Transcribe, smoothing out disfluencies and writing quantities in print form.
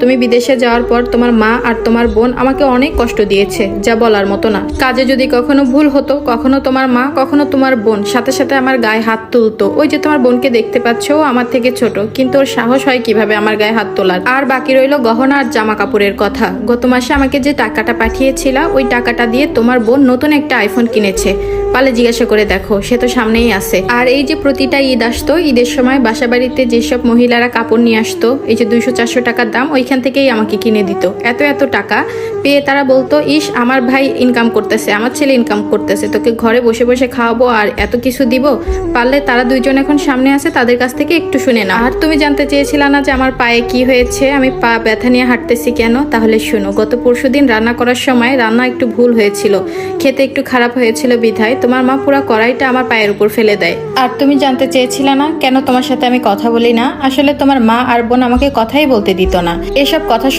তুমি বিদেশে যাওয়ার পর তোমার মা আর তোমার বোন আমাকে অনেক কষ্ট দিয়েছে, যা বলার মতো না। কাজে যদি কখনো ভুল হতো, কখনো তোমার মা কখনো তোমার বোন সাথে সাথে আমার গায়ে হাত তুলতো। ওই যে তোমার বোনকে দেখতে পাচ্ছ, ও আমার থেকে ছোট, কিন্তু ওর সাহস হয় কিভাবে আমার গায়ে হাত তোলার। আর বাকি রইল গহনা আর জামা কাপড়ের কথা। গত মাসে আমাকে যে টাকাটা পাঠিয়েছিলা, ওই টাকাটা দিয়ে তোমার বোন নতুন একটা আইফোন কিনেছে। পালে জিজ্ঞাসা করে দেখো, সে তো সামনেই আছে। আর এই যে প্রতিটা ঈদ আসতো, ঈদের সময় বাসা বাড়িতে যেসব মহিলারা কাপড় নিয়ে আসতো, এই যে 200-400 টাকার দাম, ওইখান থেকেই আমাকে কিনে দিত। এত এত টাকা পেয়ে তারা বলতো, ইস আমার ভাই ইনকাম করতেছে, আমার ছেলে ইনকাম করতেছে, তোকে ঘরে বসে বসে খাওয়াবো আর এত কিছু দিব। পারলে তারা দুইজন এখন সামনে আছে, তাদের কাছ থেকে একটু শুনে না। আর তুমি জানতে চেয়েছিলে না যে আমার পায়ে কি হয়েছে, আমি পা ব্যথা নিয়ে হাঁটতেছি কেন? তাহলে শুনো, গত পরশুদিন রান্না করার সময় রান্না একটু ভুল হয়েছিল, খেতে একটু খারাপ হয়েছিল বিধায় তোমার মা পুরো কড়াইটা আমার পায়ের উপর ফেলে দেয়। আর তুমি জানতে চেয়েছিলে না কেন তোমার সাথে আমি কথা বলি না? আসলে তোমার মা আর বোন আমাকে কথাই বলতে দিত না। এসব কথা